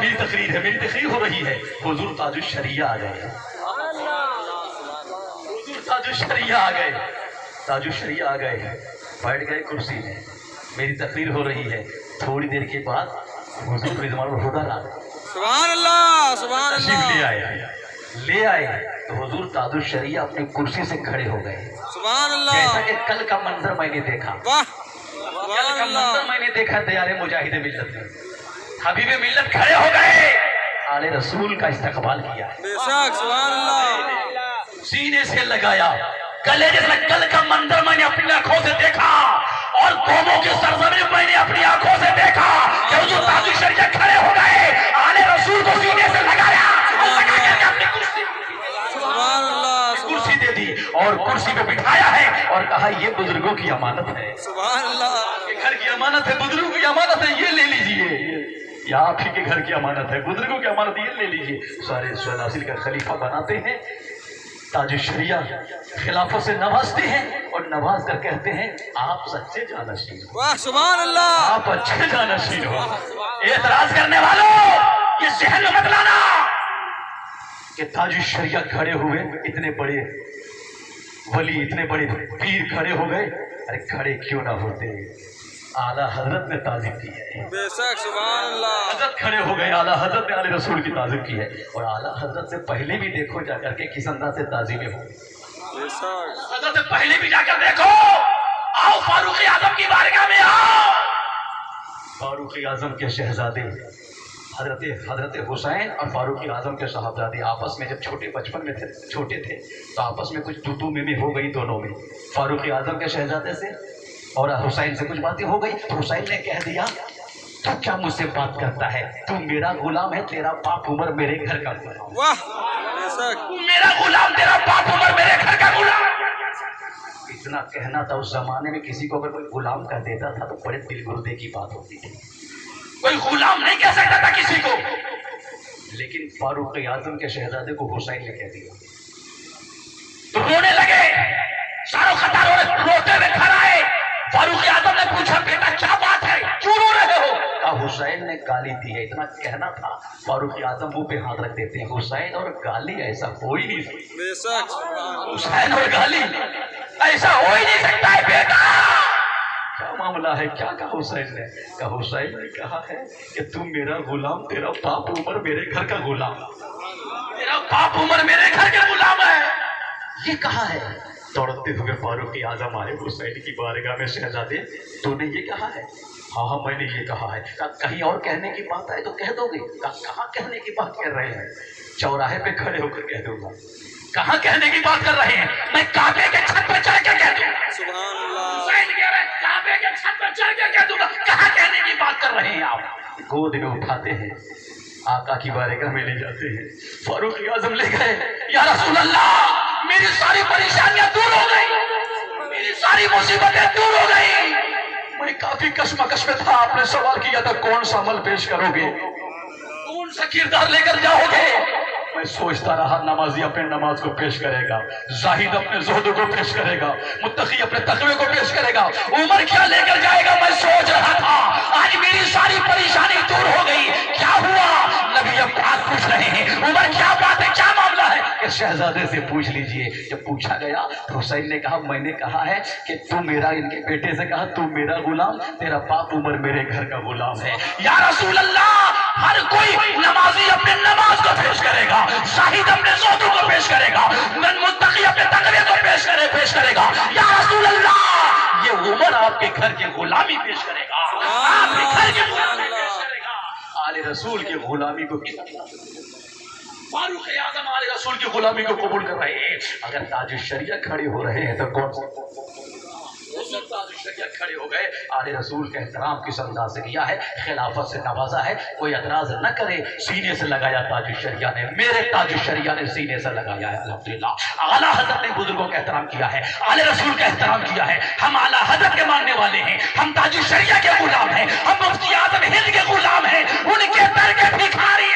میری تقریر ہو رہی ہے. حضور تاج الشریعہ آ گئے. حضور تاج الشریعہ آ گئے. تاج الشریعہ آ گئے, بیٹھ گئے کرسی میں. میری تقریر ہو رہی ہے. تھوڑی دیر کے بعد حضور رضوان الہدیٰ آ گئے. سبحان اللہ سبحان اللہ. لے آئے تو حضور تاج الشریعہ اپنی کرسی سے کھڑے ہو گئے. سبحان اللہ. جیسا کہ کل کا منظر میں نے دیکھا. واہ کل کا منظر میں نے دیکھا. دیار مجاہد ملت میں حبیب ملت کھڑے ہو گئے, آل رسول کا استقبال کیا. بے شک سبحان اللہ. سینے سے لگایا گلے. جیسا کل کا منظر میں نے اپنی آنکھوں سے دیکھا اور قوموں کی سرزمین میں نے اپنی آنکھوں سے دیکھا کہ حضور تاج الشریعہ کھڑے ہو گئے, آل رسول کو سینے سے لگایا اور لگا کر کے اپنی کرسی دے دی اور کرسی پہ بٹھایا ہے اور کہا یہ بزرگوں کی امانت ہے. سبحان اللہ. یہ گھر کی امانت ہے, بزرگوں کی امانت ہے, یہ لے لیجئے. یہ آپ ہی کے گھر کی امانت ہے, بزرگوں کی امانت, یہ لے لیجئے. سارے سلاسل کا خلیفہ بناتے ہیں. تاج الشریعہ خلافت سے نوازتے ہیں اور نواز کر کہتے ہیں آپ سچے جانشین ہو. واہ سبحان اللہ. آپ اچھے جانشین ہو. اعتراض کرنے والوں یہ ذہن میں مت لانا کہ تاج الشریعہ کھڑے ہوئے, اتنے بڑے ولی, اتنے بڑے پیر کھڑے ہو گئے. ارے کھڑے کیوں نہ ہوتے, اعلیٰ حضرت نے تعظیم کی ہے. بے شک سبحان اللہ. حضرت کھڑے ہو گئے, اعلیٰ حضرت نے علیہ رسول کی تعظیم کی ہے. اور اعلیٰ حضرت سے پہلے بھی دیکھو جا کر کے کس انداز سے تعظیمیں ہو. بے شک. حضرت سے پہلے بھی جا کر دیکھو. آؤ فاروق اعظم کی بارگاہ میں آؤ. فاروق اعظم کے شہزادے حضرت حسین اور فاروق اعظم کے صاحبزادے آپس میں جب چھوٹے بچپن میں تھے, چھوٹے تھے تو آپس میں کچھ تو میں ہو گئی دونوں میں. فاروق اعظم کے شہزادے سے اور حسین سے کچھ باتیں ہو گئی تو حسین نے کہہ دیا تو کیا مجھ سے بات کرتا ہے, تو میرا غلام ہے, تیرا باپ عمر میرے گھر کا غلام. واہ بے شک. تو میرا غلام, تیرا باپ عمر میرے گھر کا غلام. اتنا کہنا تھا. اس زمانے میں کسی کو اگر کوئی غلام کہہ دیتا تھا تو بڑے دل گردے کی بات ہوتی تھی. کوئی غلام نہیں کہہ سکتا تھا کسی کو, لیکن فاروق اعظم کے شہزادے کو حسین نے کہہ دیا تو رونے لگے. ساروں خطار روتے ہوئے گھر آئے. فاروق اعظم نے پوچھا بیٹا کیا بات ہے, کیوں رو رہے ہو؟ کہا حسین نے گالی دی ہے. اتنا کہنا تھا. فاروق اعظم منہ پہ ہاتھ رکھ دیتے ہیں. حسین اور گالی ایسا ہو ہی نہیں سکتا. بے شک. حسین اور گالی ایسا ہو ہی نہیں سکتا ہے. بیٹا کیا معاملہ ہے, کیا کہا حسین نے؟ کہا حسین نے کہا ہے کہ تم میرا غلام, تیرا باپ عمر میرے گھر کا غلام, تیرا باپ عمر میرے گھر کا غلام ہے. یہ کہا ہے. دوڑتے ہوئے فاروق اعظم آئے حسین کی بارگاہ میں. شہزادے تو نے یہ کہا ہے؟ ہاں میں نے یہ کہا ہے. کہا کہیں اور کہنے کی بات آئے تو کہہ دو گے؟ کہا کہاں کہنے کی بات کر رہے ہیں؟ چوراہے پہ کھڑے ہو کر کہہ دوں گا. کہاں کہنے کی بات کر رہے ہیں؟ میں کعبے کے چھت پہ چڑھ کے کہہ دوں گا. سبحان اللہ. حسین کہہ رہے ہیں کعبے کے چھت پہ چڑھ کے کہہ دوں گا. کہاں کہنے کی بات کر رہے ہیں آپ؟ گود میں اٹھاتے ہیں, آقا کی بارگاہ میں لے جاتے ہیں. فاروق اعظم لے گئے. یا رسول اللہ میری ساری پریشانیاں دور ہو گئی, میری ساری مصیبتیں دور ہو گئی. میں کافی کشمکش میں تھا. آپ نے سوال کیا تھا کون سا عمل پیش کرو گے, کون سا کردار لے کر جاؤ گے. میں سوچتا رہا نمازی اپنے نماز کو پیش کرے گا, زاہد اپنے زہد کو پیش کرے گا, متقی اپنے تقوی کو پیش کرے گا, عمر کیا لے کر جائے گا. میں سوچ رہا تھا آج میری ساری پریشانی دور ہو گئی. کیا ہوا؟ نبی اب بات پوچھ رہے ہیں. عمر کیا بات ہے, کیا معاملہ ہے؟ کہ شہزادے سے پوچھ لیجئے. جب پوچھا گیا تو حسین نے کہا میں نے کہا ہے کہ تو میرا, ان کے بیٹے سے کہا تو میرا غلام, تیرا باپ عمر میرے گھر کا غلام ہے. یا رسول اللہ ہر کوئی نمازی اپنے نماز کو پیش کرے گا, شاہد اپنے زہد کو پیش کرے گا, متقی اپنے تقوی کو پیش کرے گا. یا رسول اللہ یہ عمر آپ کے گھر کی غلامی پیش کرے گا, آپ کے گھر کی غلامی پیش کرے گا. آل رسول کی غلامی کو فاروق اعظم آل رسول کی غلامی کو قبول کر رہے ہیں. اگر تاج الشریعہ کھڑے ہو رہے ہیں تو کون سے تاج الشریعہ کھڑے ہو گئے. آل رسول کا احترام کس انداز سے کیا ہے, خلافت سے نوازا ہے. کوئی اعتراض نہ کرے. سینے سے لگایا تاج الشریعہ نے, میرے تاج الشریعہ نے سینے سے لگایا ہے. الحمدللہ اعلیٰ حضرت نے بزرگوں کا احترام کیا ہے, آل رسول کا احترام کیا ہے. ہم اعلیٰ حضرت کے ماننے والے ہیں, ہم تاج الشریعہ کے غلام ہیں, ہم مفتی اعظم ہند کے غلام ہیں, ان کے در کے بھکاری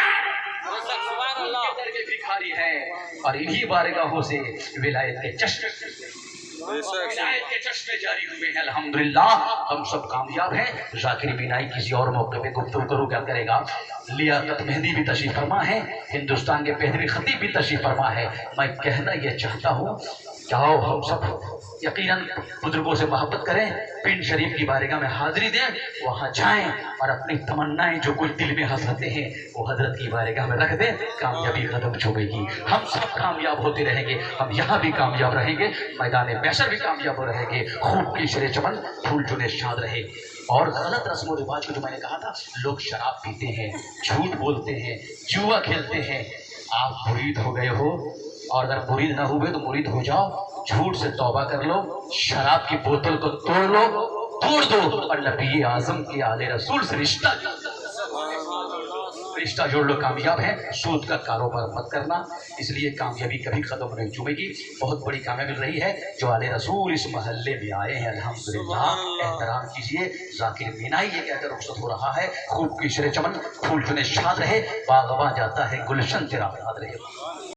ہیں, اور انہی بارگاہوں سے ولایت کے چشم بے شک عنایت کے چشمے جاری ہوئے ہیں الحمدللہ ہم سب کامیاب ہیں ذاکر بینائی کسی اور موقع پہ گفتگو کرو کیا کرے گا لیاقت مہندی بھی تشریف فرما ہے ہندوستان کے بہترین خطیب بھی تشریف فرما ہے میں کہنا یہ چاہتا ہوں کہ آؤ ہم سب یقیناً بزرگوں سے محبت کریں پنڈ شریف کی بارگاہ میں حاضری دیں وہاں جائیں اور اپنی تمنائیں جو کچھ دل میں حسرتیں ہیں وہ حضرت کی بارگاہ میں رکھ دیں کامیابی قدم چومے گی ہم سب کامیاب ہوتے رہیں گے ہم یہاں بھی کامیاب رہیں گے میدان محشر بھی کامیاب رہیں گے خوب کی شرے چمن پھول چنے شاد رہے اور غلط رسم و رواج کو جو میں نے کہا تھا لوگ شراب پیتے ہیں جھوٹ بولتے ہیں جوا کھیلتے ہیں آپ مرید ہو گئے ہو اور اگر مرید نہ ہوئے تو مرید ہو جاؤ جھوٹ سے توبہ کر لو شراب کی بوتل کو توڑ دو اور نبی اعظم کے آل رسول سے رشتہ جوڑ لو کامیاب ہے سود کا کاروبار مت کرنا اس لیے کامیابی کبھی ختم نہیں چومے گی بہت بڑی کامیابی رہی ہے جو آل رسول اس محلے میں آئے ہیں الحمدللہ احترام کیجیے ذاکر بینائی یہ کہہ کر رخصت ہو رہا ہے خوب کی شرے چمن پھول چنے شاد رہے باغباں جاتا ہے گلشن چراغ رہے